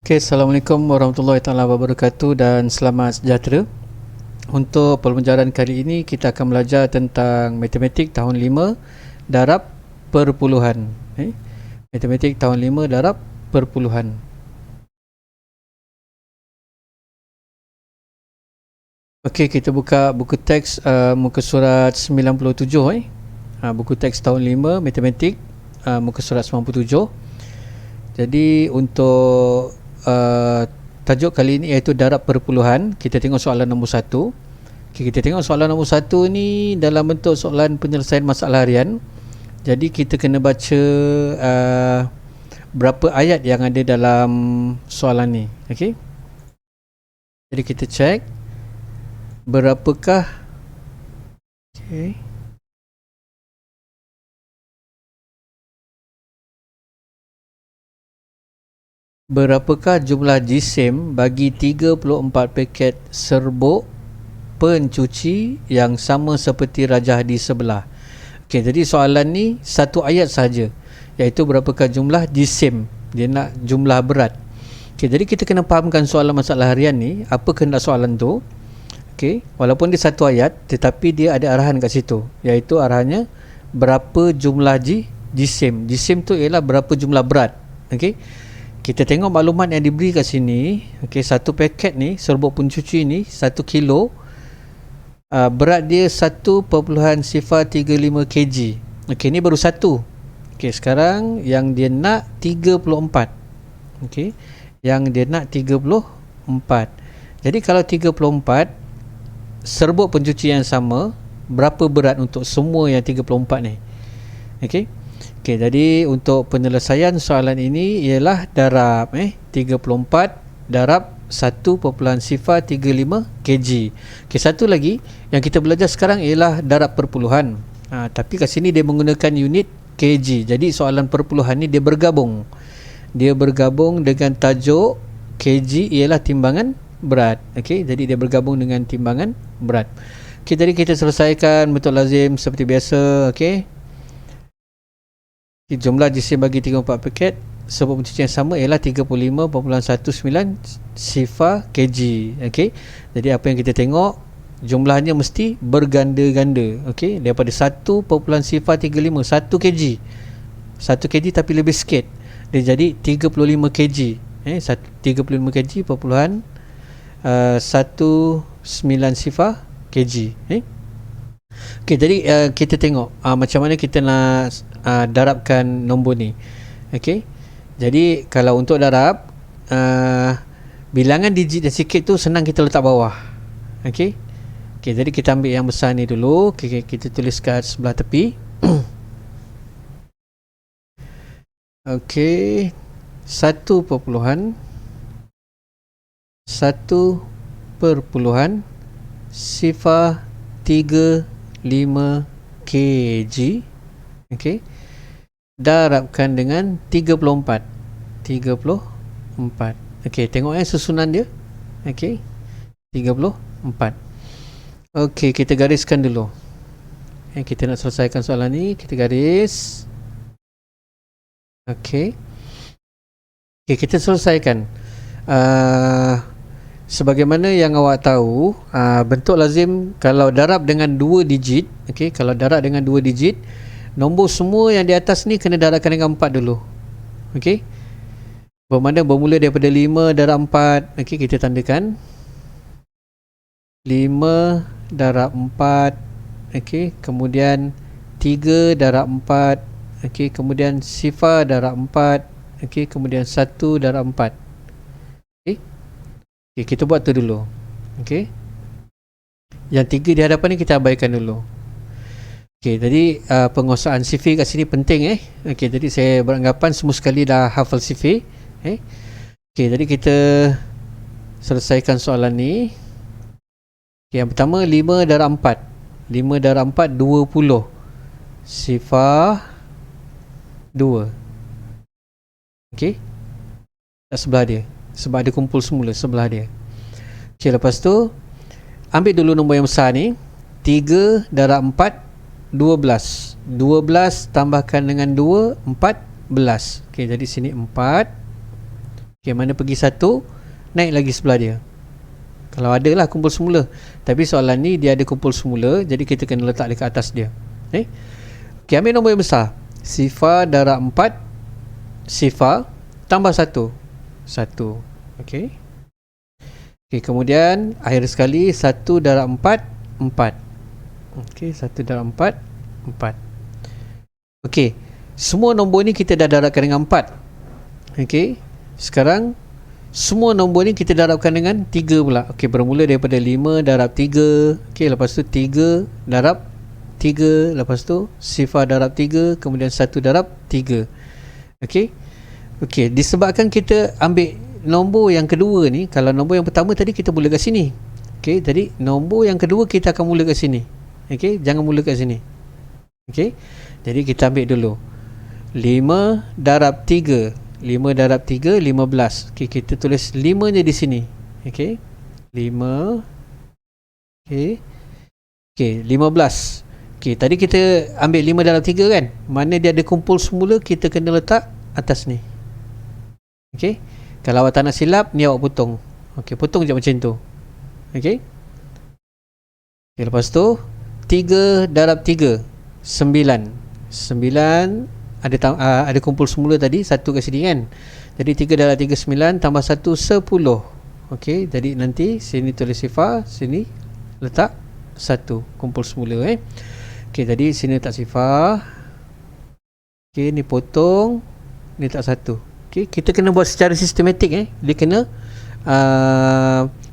Okay, Assalamualaikum warahmatullahi taala wabarakatuh dan selamat sejahtera. Untuk pembelajaran kali ini kita akan belajar tentang matematik tahun 5 darab perpuluhan. Matematik tahun 5 darab perpuluhan. Okey, kita buka buku teks muka surat 97 buku teks tahun 5 matematik muka surat 97. Jadi untuk tajuk kali ini iaitu darab perpuluhan. Kita tengok soalan nombor 1. Okay, kita tengok soalan nombor 1 ni dalam bentuk soalan penyelesaian masalah harian. Jadi kita kena baca berapa ayat yang ada dalam soalan ni. Okey. Jadi kita cek berapakah berapakah jumlah jisim bagi 34 paket serbuk pencuci yang sama seperti rajah di sebelah. Okey, jadi soalan ni satu ayat saja, iaitu berapakah jumlah jisim. Dia nak jumlah berat. Okey, jadi kita kena fahamkan soalan masalah harian ni, apa kehendak soalan tu. Okey, walaupun dia satu ayat tetapi dia ada arahan kat situ, iaitu arahannya berapa jumlah jisim. Jisim tu ialah berapa jumlah berat. Okey. Kita tengok maklumat yang diberi kat sini. Okey, satu paket ni serbuk pencuci ni 1 kilo. Berat dia 1.035 kg. Okey, ni baru satu. Okey, sekarang yang dia nak 34. Okey, yang dia nak 34. Jadi kalau 34 serbuk pencuci yang sama, berapa berat untuk semua yang 34 ni? Okey. Okey, jadi untuk penyelesaian soalan ini ialah darab 34 darab 1.035 kg. Okey, satu lagi yang kita belajar sekarang ialah darab perpuluhan. Tapi kat sini dia menggunakan unit kg. Jadi soalan perpuluhan ni dia bergabung. Dia bergabung dengan tajuk kg ialah timbangan berat. Okey, jadi dia bergabung dengan timbangan berat. Okey, jadi kita selesaikan bentuk lazim seperti biasa. Okey. Jumlah jisim bagi 34 paket serbuk pencuci yang sama ialah 35.19 sifar kg. Okey. Jadi apa yang kita tengok, jumlahnya mesti berganda-ganda. Okey, daripada 1.035 1 kg. 1 kg tapi lebih sikit. Dia jadi 35 kg. 35 kg perpuluhan 19 sifar kg. Okey, jadi kita tengok macam mana kita nak darabkan nombor ni. Okey. Jadi kalau untuk darab bilangan digit yang sikit tu senang kita letak bawah. Okey. Okey, jadi kita ambil yang besar ni dulu. Okay, kita tulis kat sebelah tepi. Okey. 1 perpuluhan sifar 35 kg. Okey. Darabkan dengan 34. Okey, tengok susunan dia. Okey. 34. Okey, kita gariskan dulu. Kita nak selesaikan soalan ni, kita garis. Okey. Okey, kita selesaikan. Sebagaimana yang awak tahu, bentuk lazim kalau darab dengan 2 digit, okey, kalau darab dengan 2 digit, nombor semua yang di atas ni kena darabkan dengan 4 dulu. Okey. Bermakna bermula daripada 5 darab 4. Okey, kita tandakan 5 darab 4. Okey, kemudian 3 darab 4. Okey, kemudian sifar darab 4. Okey, kemudian 1 darab 4. Okey. Okey, kita buat tu dulu. Okey. Yang 3 di hadapan ni kita abaikan dulu. Okey, jadi penguasaan sifir kat sini penting Okey, jadi saya beranggapan semua sekali dah hafal sifir. Okey, jadi kita selesaikan soalan ni. Okey, yang pertama 5 darab 4. 5 darab 4 20. Sifar 2. Okey. Kat sebelah dia. Sebab dia kumpul semula sebelah dia. Okey, lepas tu ambil dulu nombor yang besar ni. 3 darab 4 12. 12 tambahkan dengan 2 14. Okey, jadi sini 4 Okay, mana pergi 1, naik lagi sebelah dia. Kalau ada lah kumpul semula. Tapi soalan ni dia ada kumpul semula, jadi kita kena letak dekat atas dia. Okay, ambil nombor yang besar. Sifar darab 4, sifar tambah 1. 1. Okay. Okay, kemudian akhir sekali 1 darab 4, 4. Okay, 1 darab 4, 4. Okay, semua nombor ni kita dah darabkan dengan 4. Okay, sekarang semua nombor ni kita darabkan dengan 3 pula. Okay, bermula daripada 5 darab 3. Okay, lepas tu 3 darab 3. Lepas tu sifar darab 3. Kemudian 1 darab 3. Okay. Okay, disebabkan kita ambil nombor yang kedua ni, kalau nombor yang pertama tadi kita mula kat sini. Okay, jadi nombor yang kedua kita akan mula kat sini. Okay, jangan mula kat sini. Okay, jadi kita ambil dulu 5 darab 3. 5 darab 3, 15. Okay, kita tulis 5 nya di sini. Okay, 5. Okay, okay, 15. Okay, tadi kita ambil 5 darab 3 kan, mana dia ada kumpul semula, kita kena letak atas ni. Okay, kalau awak tak nak silap, ni awak potong. Okay, potong je macam tu. Okay, okay, lepas tu 3 darab 3, 9. 9 ada kumpul semula tadi, 1 kat sini kan. Jadi 3 darab 3, 9 tambah 1, 10. Okey, jadi nanti sini tulis sifar, sini letak 1 kumpul semula. Okey, tadi sini letak sifar. Okey, ni potong, ni letak 1. Okey, kita kena buat secara sistematik. Dia kena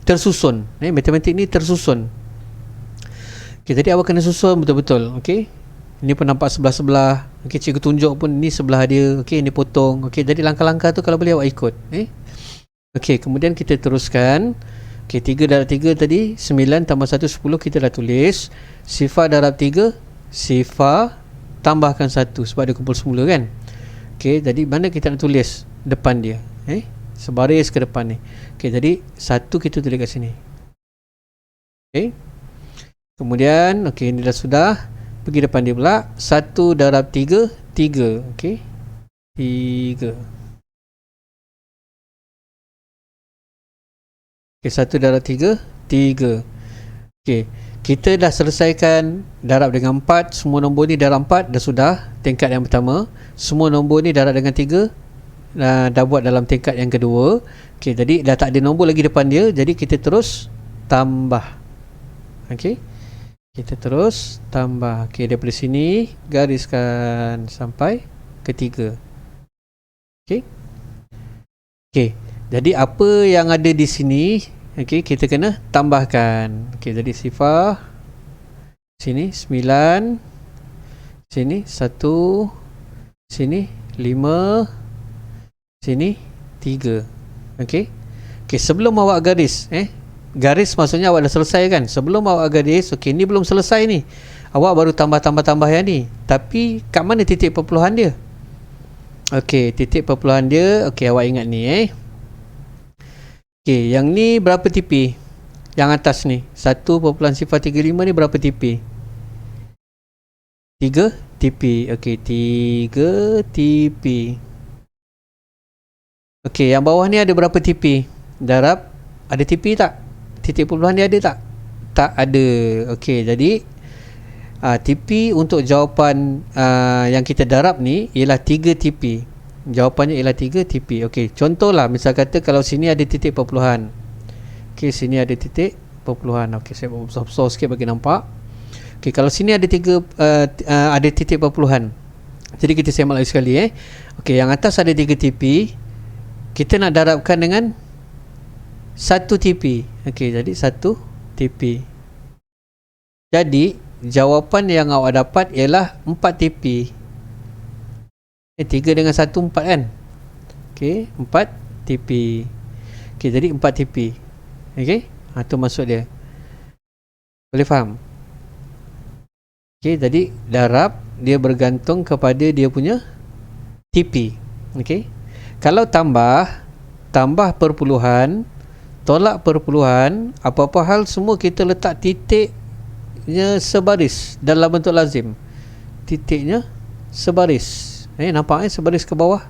tersusun. Matematik ni tersusun. Okey, tadi awak kena susun betul-betul. Okey, ini pun nampak sebelah-sebelah. Okey, cikgu tunjuk pun ni sebelah dia. Okey, ni potong. Okey, jadi langkah-langkah tu kalau boleh awak ikut. Okey, kemudian kita teruskan. Okey, 3 darab 3 tadi 9 tambah 1, 10 kita dah tulis. Sifar darab 3, sifar tambahkan 1 sebab dia kumpul semula kan. Okey, jadi mana kita nak tulis depan dia? Sebaris ke depan ni. Okey, jadi 1 kita tulis kat sini. Okey. Kemudian okey, ini dah sudah. Pergi depan dia pula. 1 darab 3, 3. Okey, 3. Okey, 1 darab 3, 3. Okey, kita dah selesaikan darab dengan 4. Semua nombor ni darab 4 dah sudah, tingkat yang pertama. Semua nombor ni darab dengan 3 dah buat dalam tingkat yang kedua. Okey, jadi dah tak ada nombor lagi depan dia, jadi kita terus tambah. Okey, kita terus tambah. Okey, daripada sini gariskan sampai ke 3. Okey. Okey, jadi apa yang ada di sini, okey, kita kena tambahkan. Okey, jadi sifar sini 9, sini 1, sini 5, sini 3. Okey. Okey, sebelum awak garis, garis maksudnya awak dah selesai kan. Sebelum awak garis, okey, ni belum selesai ni. Awak baru tambah yang ni. Tapi kat mana titik perpuluhan dia? Okey, titik perpuluhan dia, okey, awak ingat ni. Okey, yang ni berapa TP? Yang atas ni 1.035 ni berapa TP? 3 TP. Okey, 3 TP. Okey, yang bawah ni ada berapa TP? Darab, ada TP tak? Titik perpuluhan dia ada tak? Tak ada. Okey, jadi TP untuk jawapan yang kita darab ni ialah 3 TP. Jawapannya ialah 3 TP. Okey, contohlah misal kata kalau sini ada titik perpuluhan. Okey, sini ada titik perpuluhan. Okey, saya buat besar-besar sikit bagi nampak. Okey, kalau sini ada ada titik perpuluhan. Jadi kita semak lagi sekali. Okey, yang atas ada 3 TP. Kita nak darabkan dengan 1 TP. Okey, jadi 1 TP. Jadi jawapan yang awak dapat ialah 4 TP. 3 dengan 1 4 kan. Okey, 4 TP. Okey, jadi 4 TP. Okey, tu maksud dia. Boleh faham? Okey, jadi darab dia bergantung kepada dia punya TP. Okey. Kalau tambah perpuluhan, tolak perpuluhan, apa-apa hal semua kita letak titiknya sebaris dalam bentuk lazim. Titiknya sebaris. Nampak sebaris ke bawah.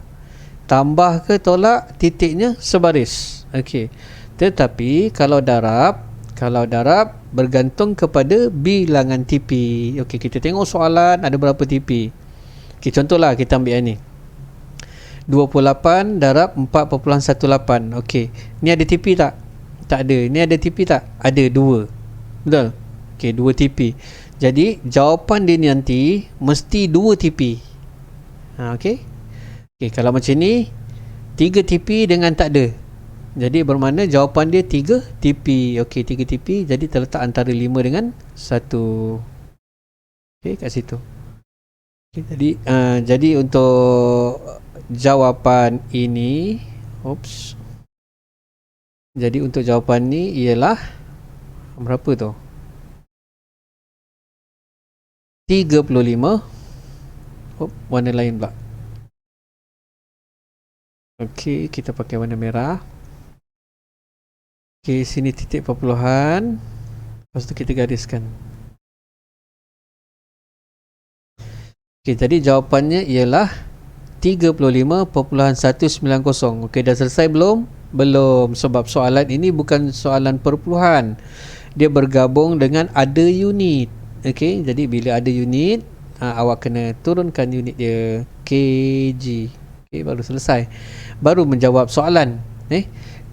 tambah ke tolak, titiknya sebaris. Okey. Tetapi kalau darab bergantung kepada bilangan TP. Okey, kita tengok soalan ada berapa TP. Okey, contohlah kita ambil yang ni. 28 darab 4.18. Okey, ni ada TP tak? Tak ada. Ni ada TP tak? Ada, 2. Betul? Okey, 2 TP. Jadi jawapan dia nanti mesti 2 TP. Okey. Okey, kalau macam ni 3 TP dengan tak ada. Jadi bermakna jawapan dia 3 TP. Okey, 3 TP. Jadi terletak antara 5 dengan 1. Okey, kat situ. Okay, jadi untuk jawapan ini, jadi untuk jawapan ni ialah berapa tu? 35. Warna lain pula. Okey, kita pakai warna merah. Okey, sini titik perpuluhan. Lepas tu kita gariskan. Okey, jadi jawapannya ialah 35.190. Okey, dah selesai belum? Belum, sebab soalan ini bukan soalan perpuluhan. Dia bergabung dengan ada unit. Okey, jadi bila ada unit, awak kena turunkan unit dia, kg. Okey, baru selesai. Baru menjawab soalan.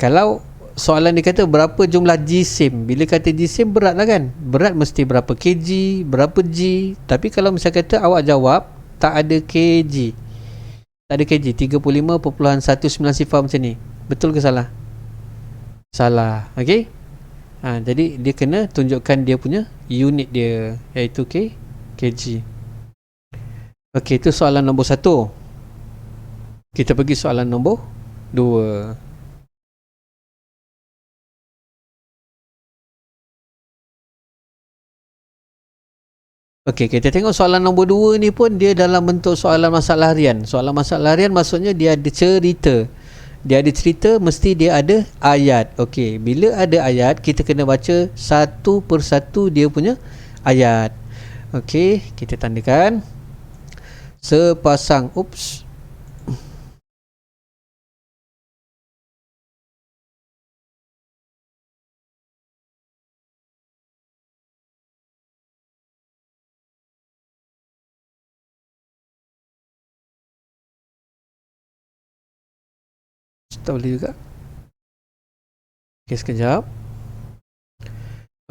Kalau soalan dia kata berapa jumlah jisim, bila kata jisim berat lah kan, berat mesti berapa kg, berapa g. Tapi kalau misalnya kata awak jawab tak ada kg, tak ada kg, 35.190 macam ni, betul ke salah? Salah. Okey, jadi dia kena tunjukkan dia punya unit dia, iaitu kg. Okey, itu soalan nombor 1. Kita pergi soalan nombor 2. Okey, kita tengok soalan nombor 2 ni pun dia dalam bentuk soalan masalah harian. Soalan masalah harian maksudnya dia ada cerita. Dia ada cerita, mesti dia ada ayat. Okey, bila ada ayat, kita kena baca satu persatu dia punya ayat. Okey, kita tandakan. Sepasang, tak boleh juga. Okey, sekejap.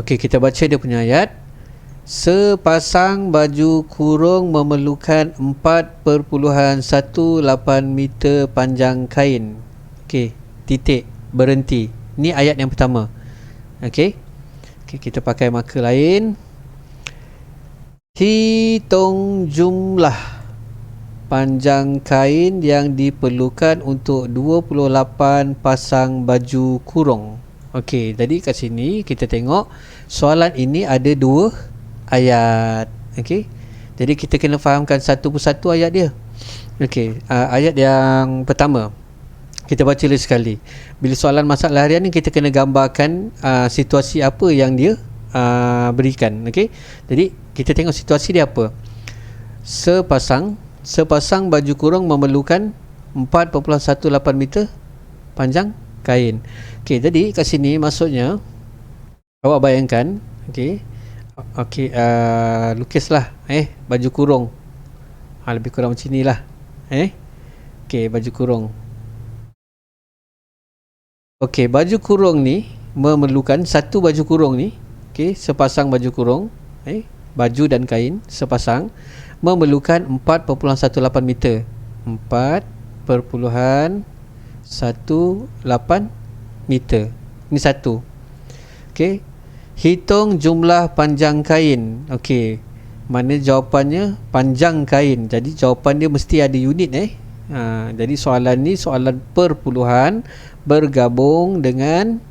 Okey, kita baca dia punya ayat. Sepasang baju kurung memerlukan 4.18 meter panjang kain. Okey, titik, berhenti. Ni ayat yang pertama. Okey. Okey, kita pakai marker lain. Hitung jumlah panjang kain yang diperlukan untuk 28 pasang baju kurung. Okey, jadi kat sini kita tengok soalan ini ada 2 ayat. Okey, jadi kita kena fahamkan satu persatu ayat dia. Okey, ayat yang pertama kita baca lagi sekali. Bila soalan masalah harian ni kita kena gambarkan situasi apa yang dia berikan. Okey, jadi kita tengok situasi dia apa. Sepasang baju kurung memerlukan 4.18 meter panjang kain. Okey, jadi kat sini maksudnya awak bayangkan, lukislah baju kurung. Lebih kurang macam inilah. Okey, baju kurung. Okey, baju kurung ni memerlukan satu baju kurung ni, sepasang baju kurung, baju dan kain sepasang memerlukan 4.18 meter. 4.18 meter. Ini satu. Okey. Hitung jumlah panjang kain. Okey. Mana jawapannya panjang kain. Jadi jawapan dia mesti ada unit jadi soalan ni soalan perpuluhan bergabung dengan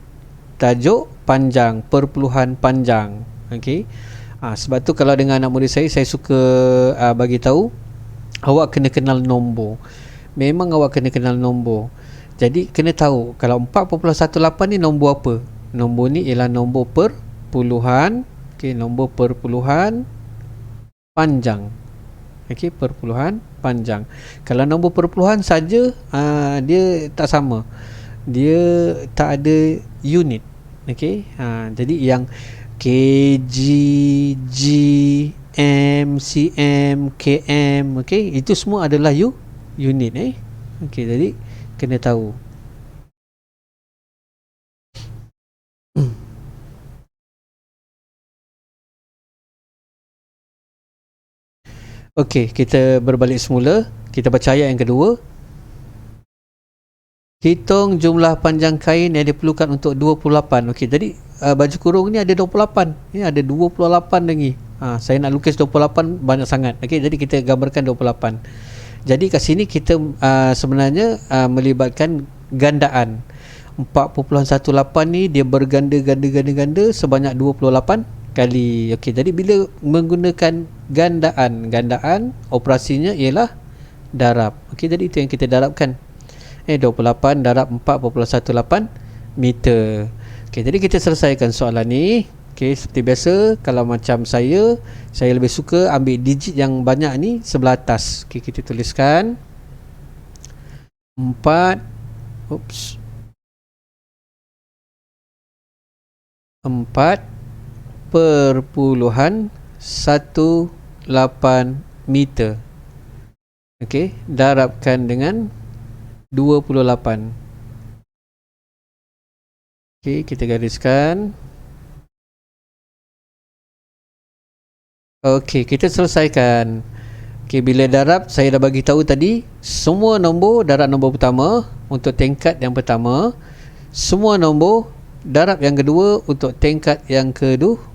tajuk panjang, perpuluhan panjang. Okey. Sebab tu kalau dengan anak murid saya suka bagi tahu awak kena kenal nombor. Memang awak kena kenal nombor. Jadi kena tahu kalau 4.18 ni nombor apa. Nombor ni ialah nombor perpuluhan. Nombor perpuluhan panjang. Okey, perpuluhan panjang. Kalau nombor perpuluhan saja, dia tak sama. Dia tak ada unit. Okey. Jadi yang kg, g, m, cm, km, okey, itu semua adalah unit Okey, jadi kena tahu. Okey, kita berbalik semula. Kita baca ayat yang kedua. Hitung jumlah panjang kain yang diperlukan untuk 28. Okey, jadi baju kurung ni ada 28. Ni ada 28 lagi. Saya nak lukis 28 banyak sangat. Okey, jadi kita gambarkan 28. Jadi kat sini kita sebenarnya melibatkan gandaan. 4.18 ni dia berganda sebanyak 28 kali. Okey, jadi bila menggunakan gandaan operasinya ialah darab. Okey, jadi itu yang kita darabkan. 28 darab 4.18 meter. Okey, jadi kita selesaikan soalan ni. Okey, seperti biasa, kalau macam saya lebih suka ambil digit yang banyak ni sebelah atas. Okey, kita tuliskan 4 4.18 meter. Okey, darabkan dengan 28. Okey, kita gariskan. Okey, kita selesaikan. Okey, bila darab, saya dah bagi tahu tadi, semua nombor darab nombor pertama untuk tingkat yang pertama, semua nombor darab yang kedua untuk tingkat yang kedua.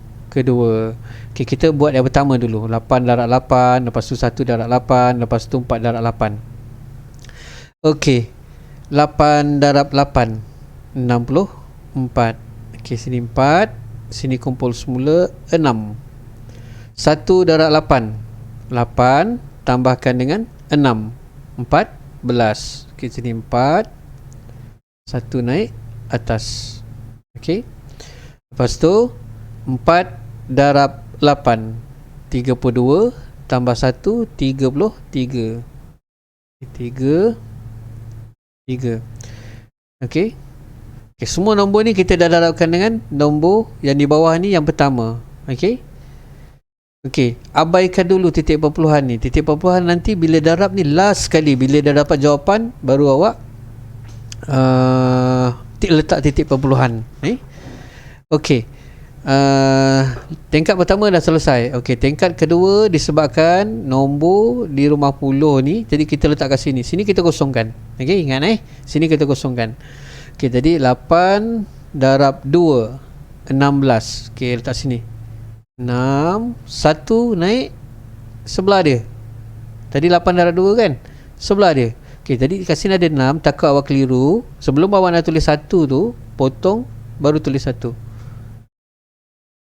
Okey, kita buat yang pertama dulu. 8 darab 8, lepas tu 1 darab 8, lepas tu 4 darab 8. Okey, 8 darab 8 64. Okey, sini 4, sini kumpul semula 6. 1 darab 8 8 tambahkan dengan 6 14. Okey, sini 4, 1 naik atas. Okey, lepas tu 4 darab 8 32 tambah 1 33. 3. Okey. Okey, semua nombor ni kita dah darabkan dengan nombor yang di bawah ni yang pertama. Okey. Okey, abaikan dulu titik perpuluhan ni. Titik perpuluhan nanti bila darab ni last sekali, bila dah dapat jawapan baru awak letak titik perpuluhan. Okey. Tingkat pertama dah selesai. Okey, tingkat kedua disebabkan nombor di rumah puluh ni, jadi kita letak kat sini. Sini kita kosongkan. Okey, ingat sini kita kosongkan. Okey, jadi 8 darab 2 16. Okey, letak sini. 6 1 naik sebelah dia. Tadi 8 darab 2 kan? Sebelah dia. Okey, tadi kat sini ada 6, takut awak keliru. Sebelum awak nak tulis 1 tu, potong baru tulis 1.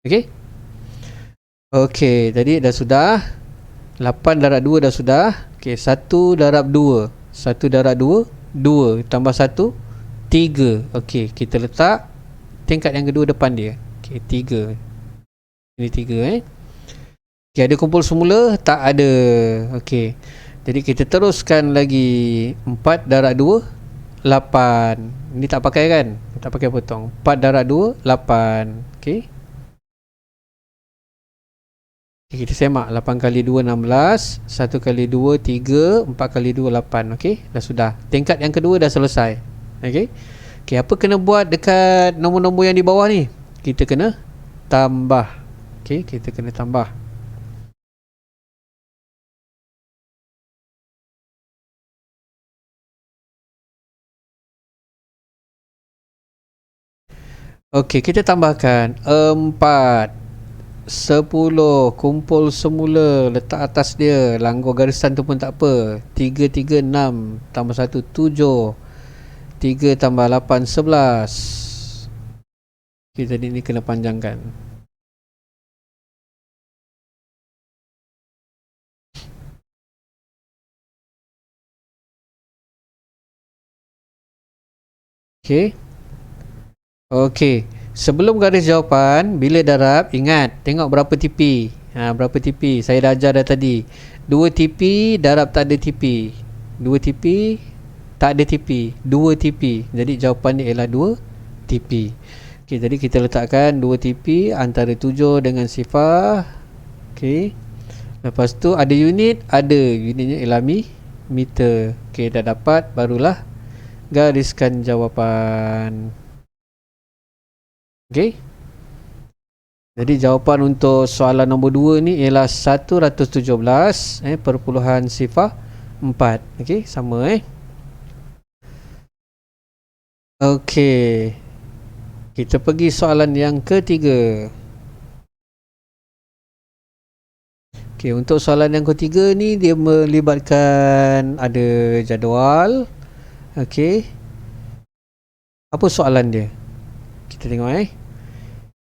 Okey. Okey, tadi dah sudah. 8 darab 2 dah sudah. Okey, 1 darab 2. 1 darab 2, 2 tambah 1 3. Okey, kita letak tingkat yang kedua depan dia. Okey, 3. Ini 3 Okey, ada kumpul semula? Tak ada. Okey. Jadi kita teruskan lagi. 4 darab 2 8. Ini tak pakai kan? Tak pakai potong. 4 darab 2 8. Okey. Kita semak. 8 kali 2 16, 1 kali 2 3, 4 kali 2 8. Okey, dah sudah. Tingkat yang kedua dah selesai. Okey. Okey, apa kena buat dekat nombor-nombor yang di bawah ni? Kita kena tambah. Okey, kita kena tambah. Okey, kita tambahkan 4 10, kumpul semula, letak atas dia, langgar garisan tu pun tak apa. 3 3 6 tambah 1 7. 3 tambah 8 11. Okey, tadi ni kena panjangkan. Okey. Okey. Sebelum garis jawapan, bila darab, ingat, tengok berapa tipi. Berapa TP? Saya dah ajar dah tadi. 2 TP darab tak ada TP. 2 TP tak ada TP. 2 TP. Jadi jawapan dia ialah 2 TP. Okey, jadi kita letakkan 2 TP antara 7 dengan sifar. Okey. Lepas tu ada unit, unitnya ialah meter. Okey, dah dapat, barulah gariskan jawapan. Okey. Jadi jawapan untuk soalan nombor 2 ni ialah 117 perpuluhan sifar 4. Okey, sama Okey. Kita pergi soalan yang ketiga. Okey, untuk soalan yang ketiga ni dia melibatkan ada jadual. Okey. Apa soalan dia? Kita tengok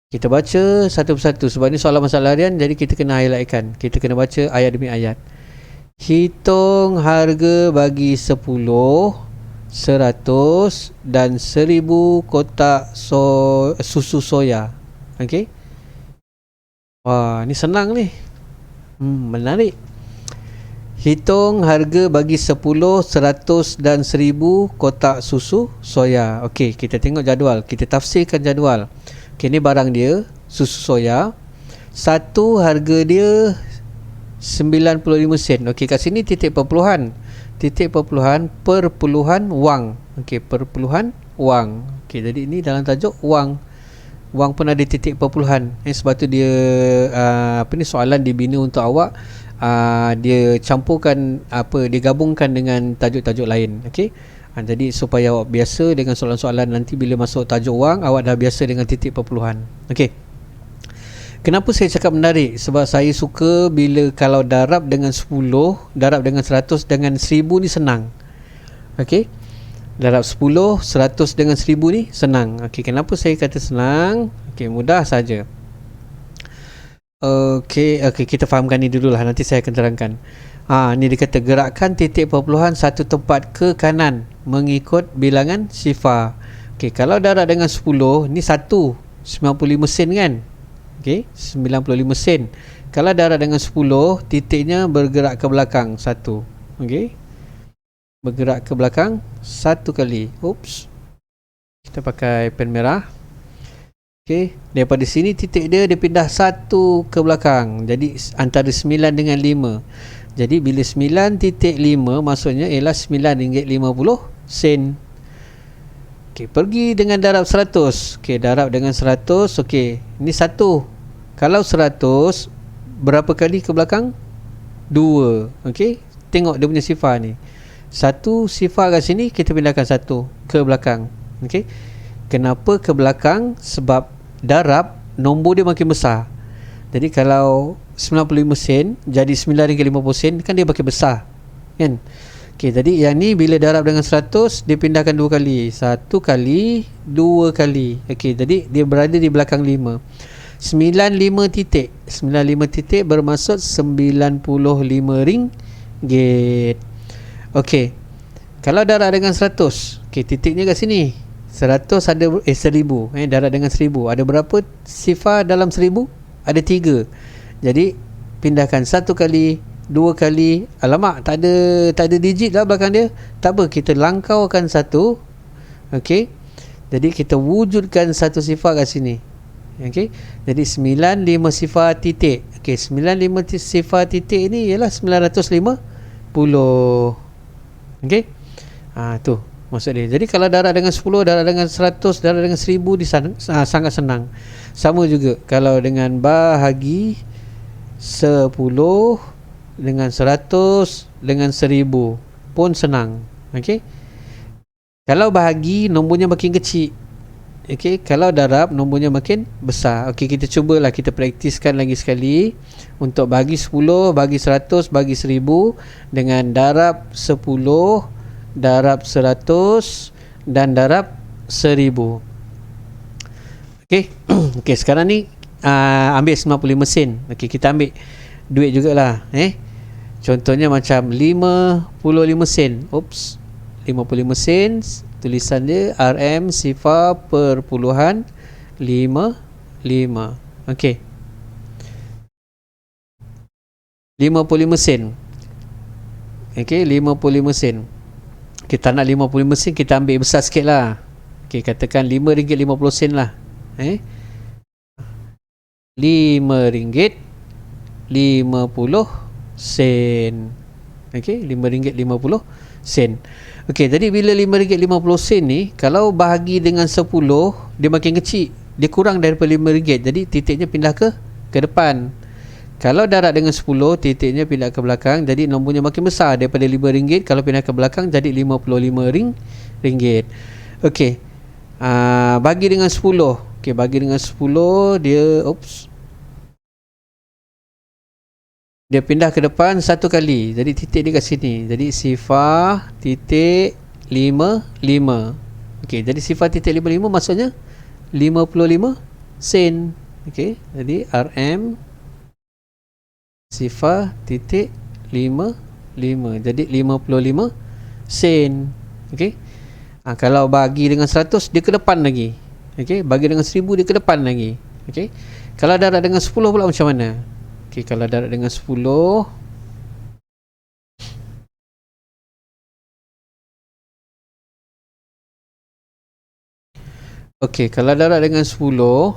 Kita baca satu persatu sebab ni soalan masalah harian, jadi kita kena highlightkan. Kita kena baca ayat demi ayat. Hitung harga bagi 10, 100 dan 1000 kotak susu soya. Okey. Wah, ni senang ni. Menarik. Hitung harga bagi 10, 100 dan 1000 kotak susu soya. Okey, kita tengok jadual. Kita tafsirkan jadual. Okay, ni barang dia, susu soya. Satu harga dia 95 sen. Okey, kat sini titik perpuluhan. Titik perpuluhan, perpuluhan wang. Okey, perpuluhan wang. Okey, jadi ini dalam tajuk wang. Wang pun ada titik perpuluhan. Sebab tu dia soalan dibina untuk awak. Dia campurkan dia gabungkan dengan tajuk-tajuk lain. Okey. Jadi supaya awak biasa dengan soalan-soalan nanti bila masuk tajuk wang, awak dah biasa dengan titik perpuluhan. Okey. Kenapa saya cakap menarik? Sebab saya suka bila kalau darab dengan 10, darab dengan 100 dengan 1000 ni senang. Okey. Darab 10, 100 dengan 1000 ni senang. Okey, kenapa saya kata senang? Okey, mudah saja. Okey, kita fahamkan ni dululah, nanti saya akan terangkan. Ni dia kata gerakkan titik perpuluhan satu tempat ke kanan mengikut bilangan sifar. Okey, kalau darab dengan 10 ni 95 sen kan? Okey, 95 sen. Kalau darab dengan 10, titiknya bergerak ke belakang 1. Okey. Bergerak ke belakang 1 kali. Oops. Kita pakai pen merah. Okey, daripada sini titik dia pindah 1 ke belakang. Jadi antara 9 dengan 5. Jadi bila 9.5 maksudnya ialah RM9.50. Okey, pergi dengan darab 100. Okey, darab dengan 100. Okey, ni 1. Kalau 100 berapa kali ke belakang? 2. Okey, tengok dia punya sifar ni. 1 sifar kat sini, kita pindahkan 1 ke belakang. Okey. Kenapa ke belakang? Sebab darab nombor dia makin besar. Jadi kalau 95 sen jadi RM9.50 sen, kan dia makin besar kan. Okey, jadi yang ni bila darab dengan 100 dia pindahkan 2 kali. 1 kali, 2 kali. Okey, jadi dia berada di belakang 5. 95 titik. 95 titik bermaksud RM95. Okey. Kalau darab dengan 100, okey, titiknya kat sini. 100 ada 1000. Darab dengan 1000. Ada berapa sifar dalam 1000? Ada 3. Jadi pindahkan 1 kali, 2 kali. Alamak, tak ada digit dah belakang dia. Tak apa, kita langkaukan 1. Okey. Jadi kita wujudkan 1 sifar kat sini. Okey. Jadi 95 sifar titik. Okey, 95 sifar titik ni ialah 950. Okey. Tu maksud dia. Jadi kalau darab dengan 10, darab dengan 100, darab dengan 1000 sangat senang. Sama juga kalau dengan bahagi 10 dengan 100 dengan 1000 pun senang. Okey. Kalau bahagi nombornya makin kecil. Okey, kalau darab nombornya makin besar. Okey, kita cubalah, kita praktiskan lagi sekali untuk bagi 10, bagi 100, bagi 1000 dengan darab 10, darab 100 dan darab 1000. Okey. Okey, sekarang ni ambil 95 sen. Okey, kita ambil duit jugalah. Contohnya macam 55 sen. Oops. 55 sen. Tulisan dia RM sifar perpuluhan 55. Okey. 55 sen. Okey, 55 sen. Kita nak 55 sen, kita ambil besar sikit lah. Okey, katakan RM5.50 lah. RM5.50. Okey, RM5.50. Okey, jadi bila RM5.50 ni, kalau bahagi dengan 10, dia makin kecil. Dia kurang daripada RM5. Jadi titiknya pindah ke depan. Kalau darab dengan 10, titiknya pindah ke belakang. Jadi nombornya makin besar daripada RM5. Kalau pindah ke belakang jadi RM55. Okey. Bagi dengan 10. Okey, bagi dengan 10, dia pindah ke depan satu kali. Jadi titik dia kat sini. Jadi sifar titik 55. Okey, jadi sifar titik 55 maksudnya 55 sen. Okey, jadi RM sifar titik 55. Jadi 55 sen. Okey. Kalau bagi dengan 100, dia ke depan lagi. Okey, bagi dengan 1000, dia ke depan lagi. Okey. Kalau darab dengan 10 pula macam mana? Okey, kalau darab dengan 10, okey, kalau darab dengan 10,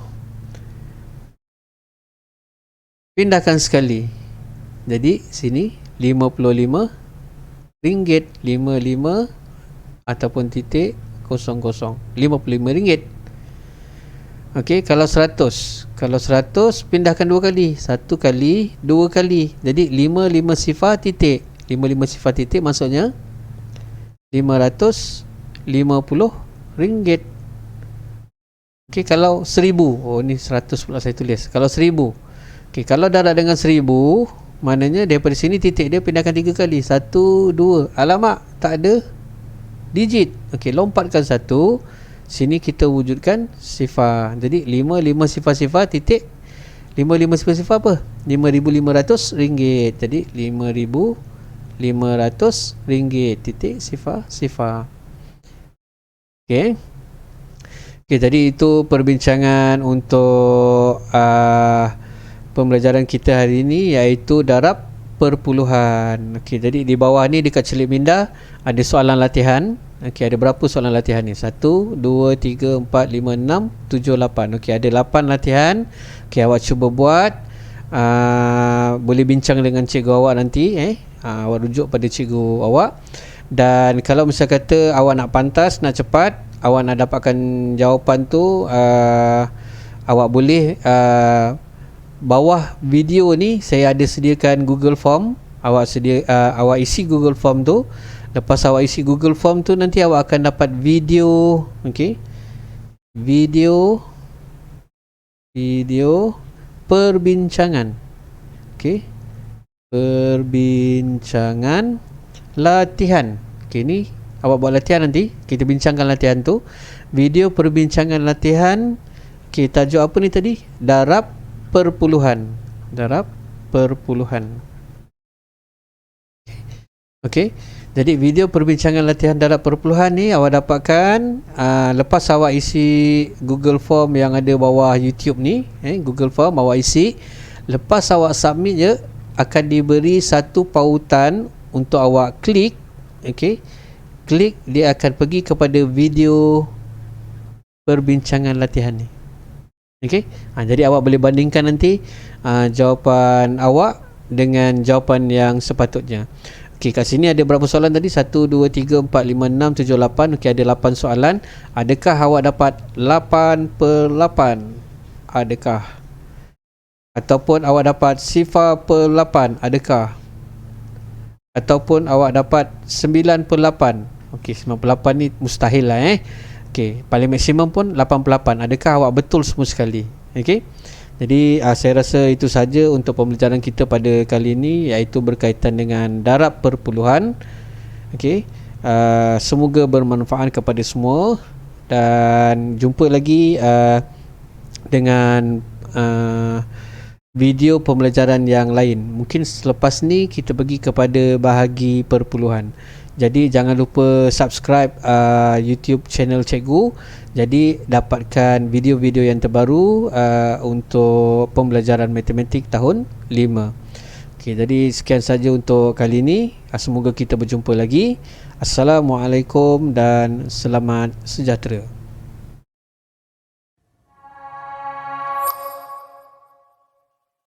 pindahkan sekali. Jadi sini RM55, 55 ataupun titik 00, RM55. Okey, kalau 100, pindahkan dua kali. Satu kali, dua kali. Jadi 55 sifar titik. 55 sifar titik maksudnya RM550. Okey, kalau 1000, ni 100 pula saya tulis. Kalau 1000, okey, kalau darab dengan 1000, maknanya daripada sini titik dia pindahkan 3 kali. 1, 2. Alamak, tak ada digit. Okey, lompatkan 1. Sini kita wujudkan sifar. Jadi 55 sifar-sifar titik 55 sifar-sifar apa? RM5,500. Jadi RM5,500 titik sifar-sifar. Okey. Okey, jadi itu perbincangan untuk pembelajaran kita hari ini, iaitu darab perpuluhan. Okey, jadi di bawah ni dekat celik minda ada soalan latihan. Okey, ada berapa soalan latihan ni? 1, 2, 3, 4, 5, 6, 7, 8. Okey, ada 8 latihan. Okey, awak cuba buat. Boleh bincang dengan cikgu awak nanti. Awak rujuk pada cikgu awak. Dan kalau misal kata awak nak pantas, nak cepat, awak nak dapatkan jawapan tu, awak boleh bawah video ni saya ada sediakan Google Form. Awak isi Google Form tu. Lepas awak isi Google Form tu, nanti awak akan dapat video. Okey, video perbincangan. Okey, perbincangan latihan. Okey, ni awak buat latihan, nanti kita bincangkan latihan tu. Video perbincangan latihan. Okey, tajuk apa ni tadi? Darab perpuluhan. Okey, jadi video perbincangan latihan darab perpuluhan ni awak dapatkan lepas awak isi Google Form yang ada bawah YouTube ni. Google Form awak isi. Lepas awak submit je, akan diberi satu pautan untuk awak klik. Okey, klik, dia akan pergi kepada video perbincangan latihan ni. Okey, jadi awak boleh bandingkan nanti jawapan awak dengan jawapan yang sepatutnya. Okey, kat sini ada berapa soalan tadi? 1, 2, 3, 4, 5, 6, 7, 8. Okey, ada 8 soalan. Adakah awak dapat 8/8? Adakah? Ataupun awak dapat sifar per 8? Adakah? Ataupun awak dapat 9/8? Okey, 9/8 ni mustahil lah. Okey, paling maksimum pun 8/8. Adakah awak betul semua sekali? Okey. Jadi saya rasa itu saja untuk pembelajaran kita pada kali ini, iaitu berkaitan dengan darab perpuluhan. Okey. Semoga bermanfaat kepada semua, dan jumpa lagi dengan video pembelajaran yang lain. Mungkin selepas ni kita pergi kepada bahagi perpuluhan. Jadi jangan lupa subscribe YouTube channel Cikgu. Jadi dapatkan video-video yang terbaru untuk pembelajaran matematik tahun 5. Okey, jadi sekian saja untuk kali ini. Semoga kita berjumpa lagi. Assalamualaikum dan selamat sejahtera.